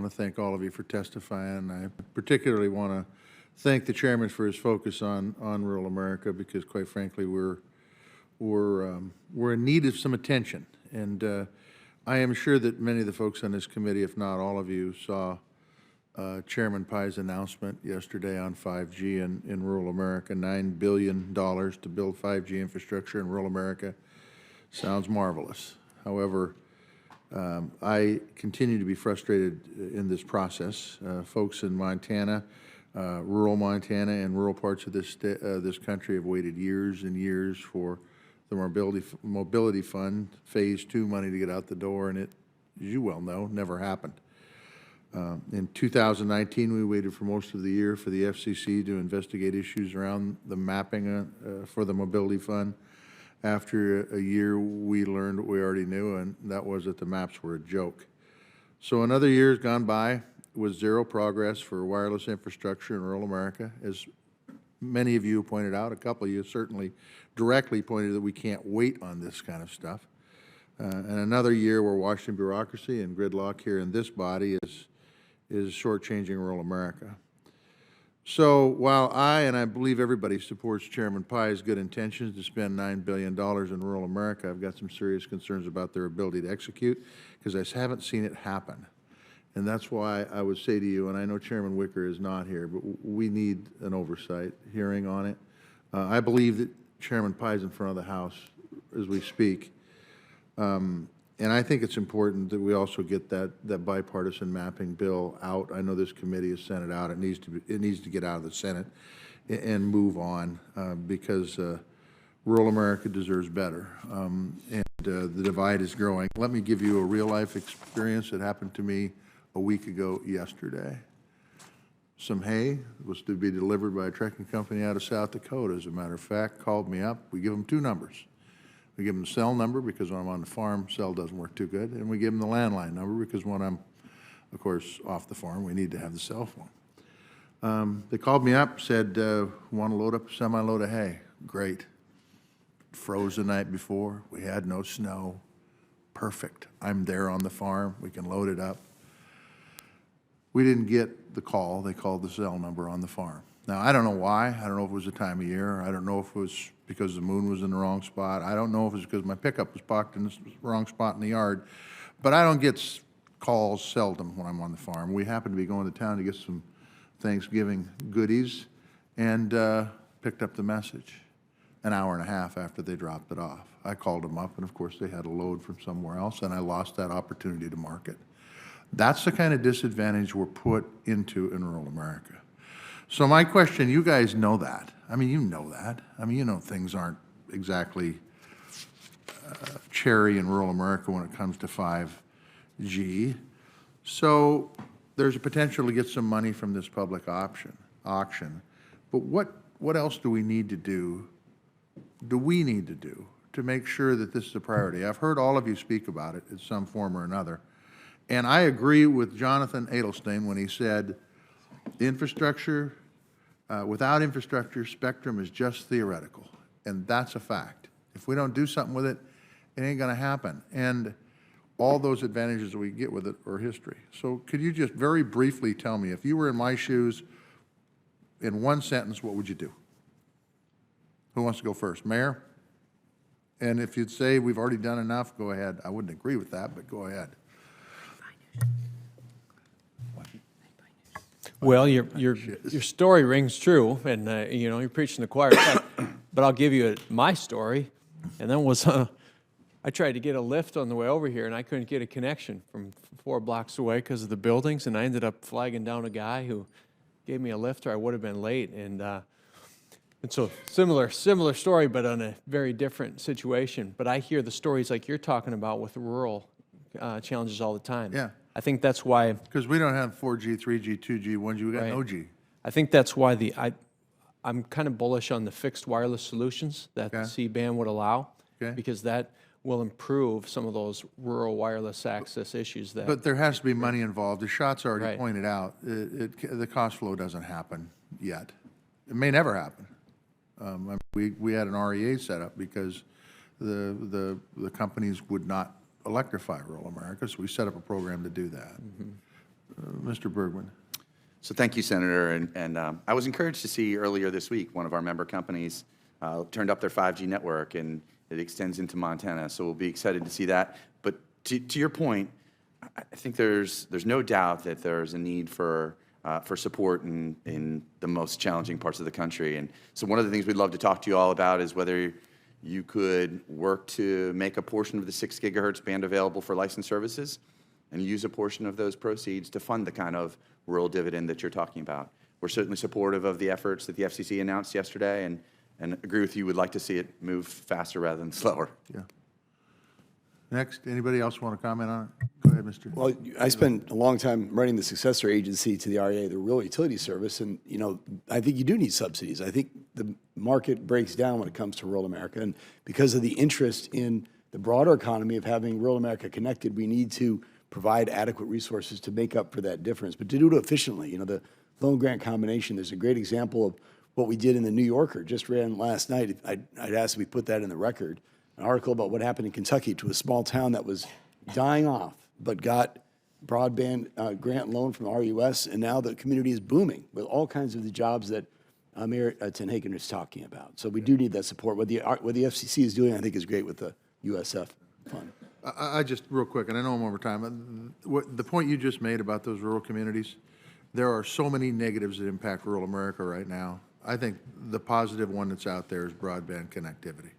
to thank all of you for testifying. I particularly want to thank the chairman for his focus on rural America, because quite frankly, we're in need of some attention. And I am sure that many of the folks on this committee, if not all of you, saw Chairman Pai's announcement yesterday on 5G in rural America. $9 billion to build 5G infrastructure in rural America. Sounds marvelous. However, I continue to be frustrated in this process. Folks in Montana, rural Montana and rural parts of this country have waited years and years for the mobility fund, phase 2 money to get out the door, and it, as you well know, never happened. In 2019, we waited for most of the year for the FCC to investigate issues around the mapping for the mobility fund. After a year, we learned what we already knew, and that was that the maps were a joke. So another year has gone by with zero progress for wireless infrastructure in rural America. As many of you pointed out, a couple of you certainly directly pointed that we can't wait on this kind of stuff. And another year where Washington bureaucracy and gridlock here in this body is shortchanging rural America. So while and I believe everybody supports Chairman Pai's good intentions to spend $9 billion in rural America, I've got some serious concerns about their ability to execute, because I haven't seen it happen. And that's why I would say to you, and I know Chairman Wicker is not here, but we need an oversight hearing on it. I believe that Chairman Pai is in front of the House as we speak. And I think it's important that we also get that bipartisan mapping bill out. I know this committee has sent it out. It needs to get out of the Senate and move on, because rural America deserves better. And the divide is growing. Let me give you a real-life experience that happened to me a week ago yesterday. Some hay was to be delivered by a trucking company out of South Dakota, as a matter of fact, called me up. We give them 2 numbers. We give them the cell number, because when I'm on the farm, cell doesn't work too good, and we give them the landline number, because when I'm, of course, off the farm, we need to have the cell phone. They called me up, said, want to load up a semi-load of hay. Great. Froze the night before. We had no snow. Perfect. I'm there on the farm. We can load it up. We didn't get the call. They called the cell number on the farm. Now, I don't know why. I don't know if it was the time of year. I don't know if it was because the moon was in the wrong spot. I don't know if it was because my pickup was parked in the wrong spot in the yard. But I don't get calls seldom when I'm on the farm. We happened to be going to town to get some Thanksgiving goodies, and picked up the message an hour and a half after they dropped it off. I called them up, and of course they had a load from somewhere else, and I lost that opportunity to market. That's the kind of disadvantage we're put into in rural America. So my question, you guys know that. I mean, you know that. I mean, you know things aren't exactly cherry in rural America when it comes to 5G. So there's a potential to get some money from this public auction. But what else do we need to do to make sure that this is a priority? I've heard all of you speak about it in some form or another. And I agree with Jonathan Adelstein when he said, infrastructure, without infrastructure, spectrum is just theoretical, and that's a fact. If we don't do something with it, it ain't going to happen. And all those advantages we get with it are history. So could you just very briefly tell me, if you were in my shoes, in one sentence, what would you do? Who wants to go first? Mayor? And if you'd say we've already done enough, go ahead. I wouldn't agree with that, but go ahead. Well, your story rings true, and you know, you're preaching the choir. But I'll give you my story, and that was I tried to get a lift on the way over here, and I couldn't get a connection from 4 blocks away because of the buildings, and I ended up flagging down a guy who gave me a lift, or I would have been late. And so similar story, but on a very different situation. But I hear the stories like you're talking about with rural challenges all the time. Yeah. I think that's why. Because we don't have 4G, 3G, 2G, 1G, we got Right. no G. I think that's why I'm kind of bullish on the fixed wireless solutions that the C-band would allow, because that will improve some of those rural wireless access issues. But there has to be money involved. As Schatz already pointed out, the cost flow doesn't happen yet. It may never happen. I mean, we had an REA set up because the companies would not electrify rural America, so we set up a program to do that. Mr. Bergman. So thank you, Senator. And I was encouraged to see earlier this week one of our member companies turned up their 5G network, and it extends into Montana. So we'll be excited to see that. But to your point, I think there's no doubt that there's a need for support in the most challenging parts of the country. And so one of the things we'd love to talk to you all about is whether you could work to make a portion of the 6 gigahertz band available for licensed services and use a portion of those proceeds to fund the kind of rural dividend that you're talking about. We're certainly supportive of the efforts that the FCC announced yesterday, and agree with you, would like to see it move faster rather than slower. Yeah. Next, anybody else want to comment on it? Go ahead, Mr. Well, I spent a long time running the successor agency to the REA, the Rural Utility Service, and I think you do need subsidies. I think the market breaks down when it comes to rural America, and because of the interest in the broader economy of having rural America connected, we need to provide adequate resources to make up for that difference, but to do it efficiently. The loan grant combination, there's a great example of what we did in the New Yorker, just ran last night. I'd ask that we put that in the record, an article about what happened in Kentucky to a small town that was dying off, but got broadband grant loan from RUS, and now the community is booming with all kinds of the jobs that Mayor Tenhagen was talking about. So we do need that support. What the FCC is doing, I think, is great with the USF fund. I just, real quick, and I know one more time, the point you just made about those rural communities, there are so many negatives that impact rural America right now. I think the positive one that's out there is broadband connectivity,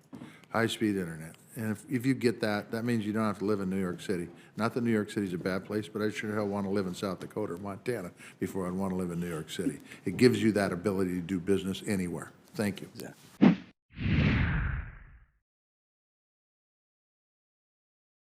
high-speed internet. And if you get that, that means you don't have to live in New York City. Not that New York City's a bad place, but I sure hell want to live in South Dakota or Montana before I'd want to live in New York City. It gives you that ability to do business anywhere. Thank you. Yeah.